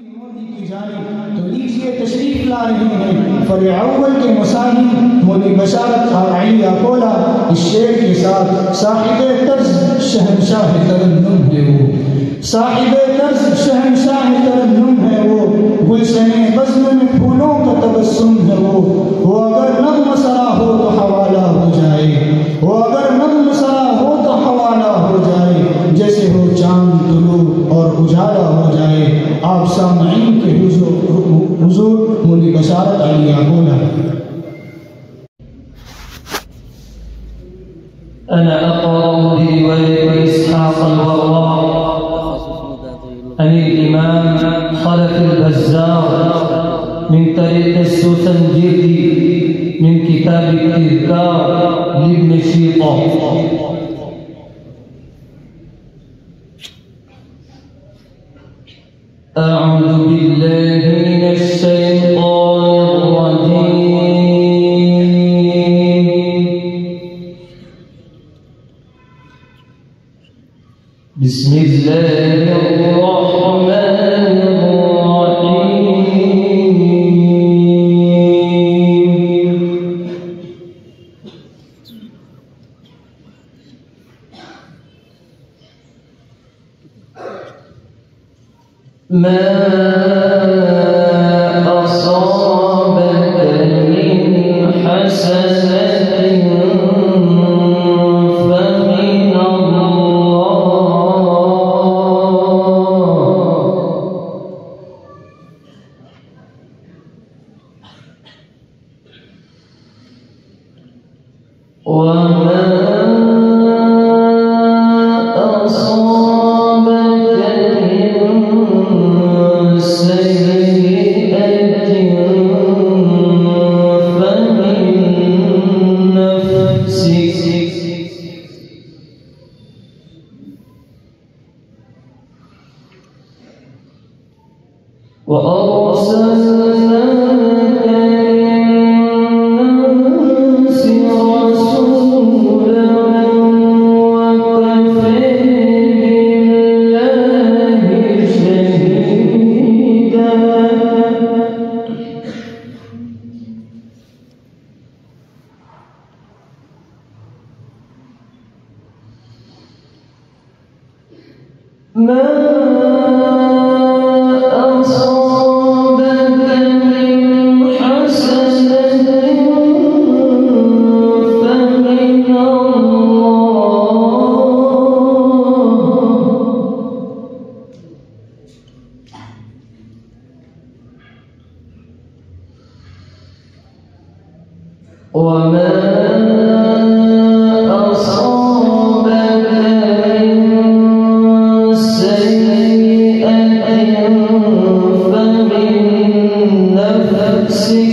तो लीजिए तशरीफ ला रहे हैं फरे अव्वल के मुसाहिब मौली बशारत अली अकोला इस शेर के साथ साहिब तर्ज शहंशाह तरन्नुम है वो, साहिब तर्ज शहंशाह तरन्नुम है वो, गुलशने बज़्म में फूलों का तबस्सुम है वो अगर नग़्म सरा हो तो हवाला हो जाए, वो अगर नग़्म सरा हो तो हवाला हो जाए, जैसे हो चांद तुलू और उजाला हो जाए। आप सामईन के हुजूर मौली बशारत अली अकोला। أنا أقرأ برواية إسحاق الوراق عن الإمام خلف البزار من طريق السوسنجيدي من كتاب التذكار لابن الشيطان. أعوذ بالله من الشيطان الرجيم. بسم الله الرحمن الرحيم. ما أصابك من حسنة فمن الله وما وأرسلناك للناس رسولا وكفى بالله شهيدا. ما أصابك من حسنة فمن الله وما أصابك من سيئة فمن نفسك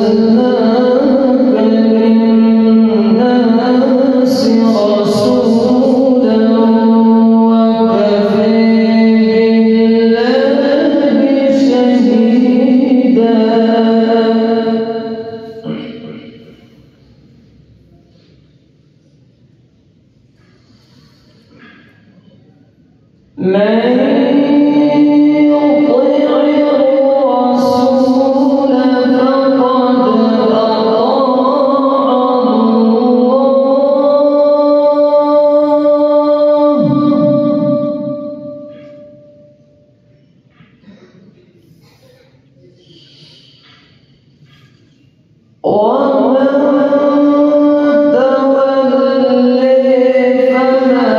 وأرسلناك للناس رسولا وكفى بالله شهيدا. من يطع الرسول فقد أطاع الله ومن تولي فما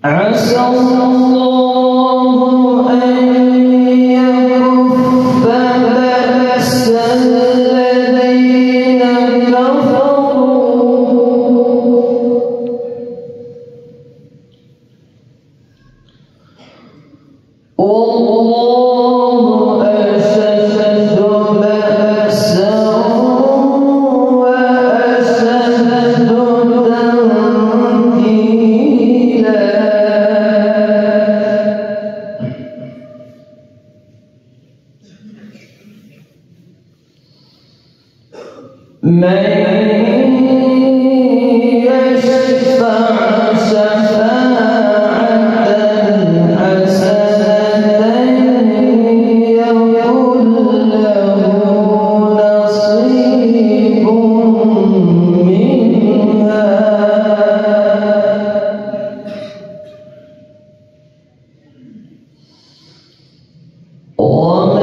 عسى الله أن يكف بأس الذين كفروا والله أشد بأسا وأشد تنكيلا من يشفع شفاعة حسنة يكن له نصيب منها ومن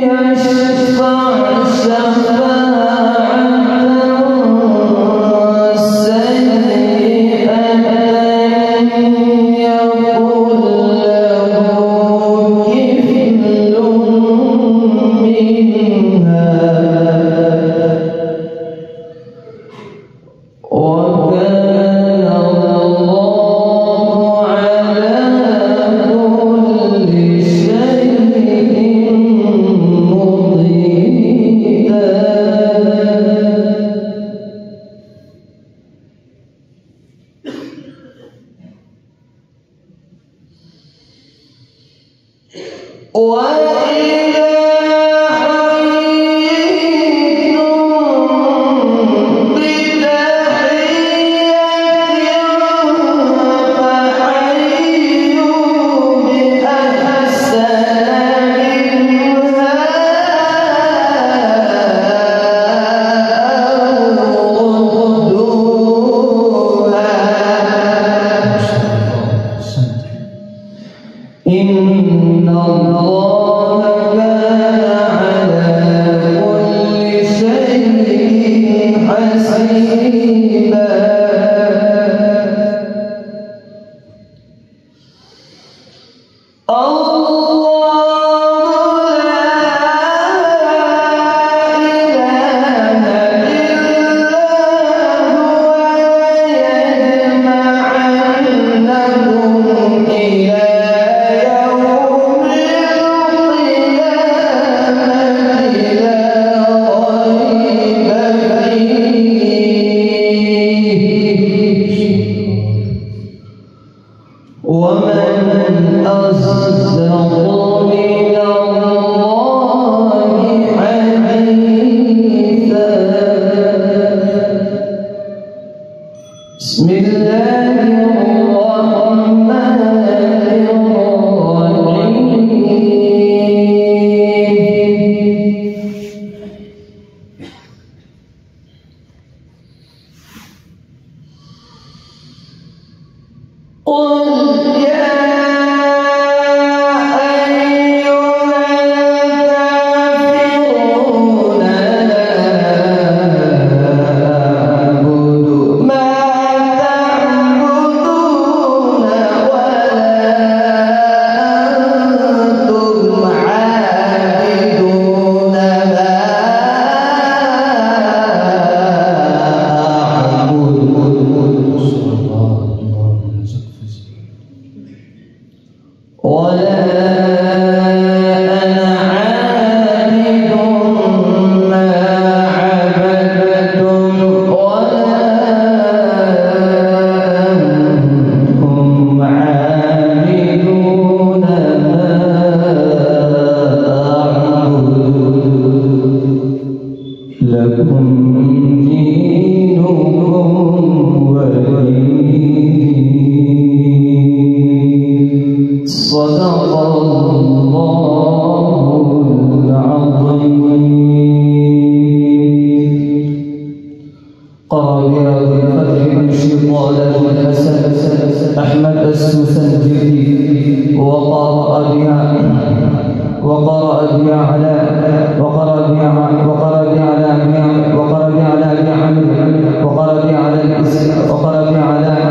يشفع شفاعة سيئة يكن له كفل منها وكان الله على كل شيء مقيتا وإذا حييتم بتحية فحيوا بأحسن منها أو ردوها إن الله كان على كل شيء حسيبا الله لا إله إلا هو ليجمعنكم إلى يوم القيامة لا ريب فيه ومن أصدق من الله حديثا بسم الله الرحمن الرحيم قل يا أيها الكافرون لا أعبد ما تعبدون ولا أنتم عابدون ما ولا أنا عابد ما عبدتم ولا أنتم عابدون ما أعبد لكم دينكم ولي دين صدق الله العظيم. قال بالفتح المشرق على الحسن أحمد السوسنجي وقرأ بها على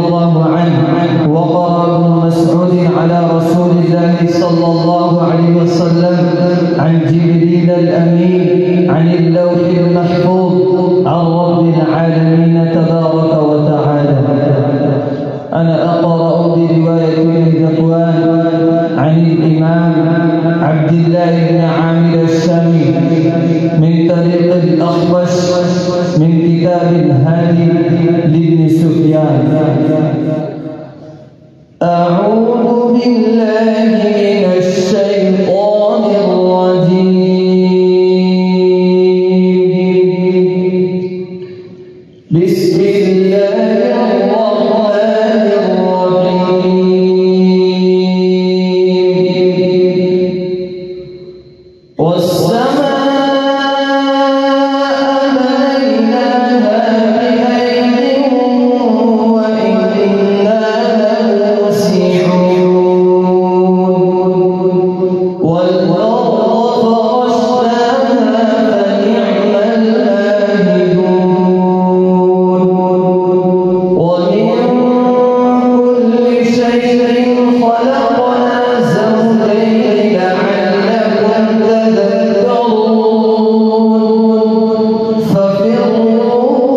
الله عنه وقرأ ابن مسعود على رسول الله صلى الله عليه وسلم عن جبريل الأمين عن اللوح المحفوظ عن رب العالمين تبارك وتعالى. أنا أقرأ برواية ابن ذكوان عن الإمام عبد الله بن عامر الشامي من طريق الأخفش من كتاب الهادي لابن سفيان. أعوذ بالله من الشيطان الرجيم. بسم الله الرحمن الرحيم. والسماء بنيناها بأيد وإنا لموسعون. والأرض فرشناها فنعم الماهدون. ومن كل شيء خلقنا زوجين لعلكم تذكرون. ففروا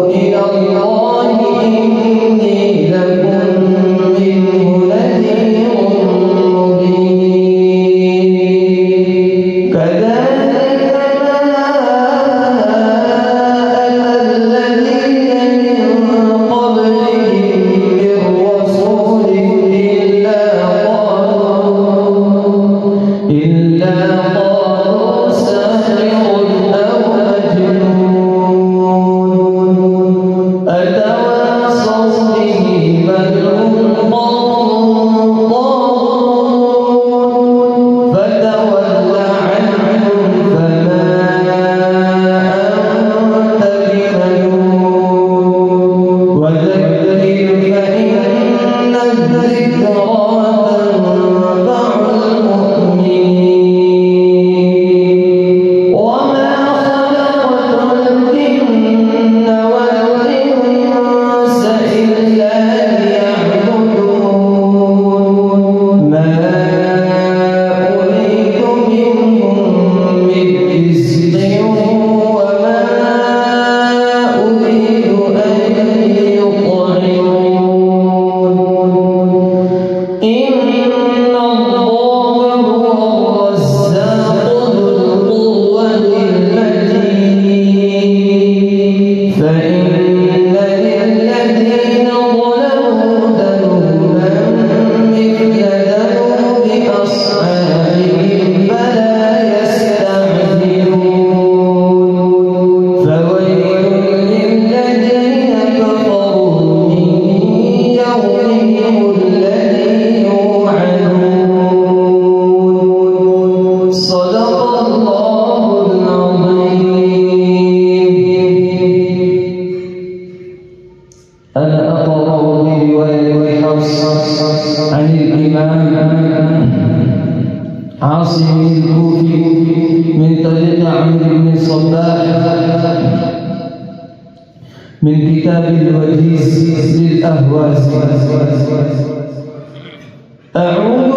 إلى الله إني لكم منه نذير مبين. كذلك ما أتى الذين من قبلهم من رسول إلا قالوا ساحر أو مجنون. أتواصوا به بل هم قوم طاغون. فتول عنهم فما أنت بملوم. وذكر فإن الذكرى تنفع المؤمنين. وما خلقت الجن والإنس إلا ليعبدون. ما أريد منهم من رزق وما أريد أن يطعمون. إن الله هو الرزاق ذو القوة المتين. فإن للذين ظلموا ذنوبا مثل ذنوب أصحابهم فلا يستعجلون. فويل للذين كفروا من يومهم الذي يوعدون. صدق الله العظيم. أنا أقرأ برواية حفص عن الإمام عاصم الكوفي من طريق عمرو بن صباح من كتاب الوجيز للأهواز. أعوذ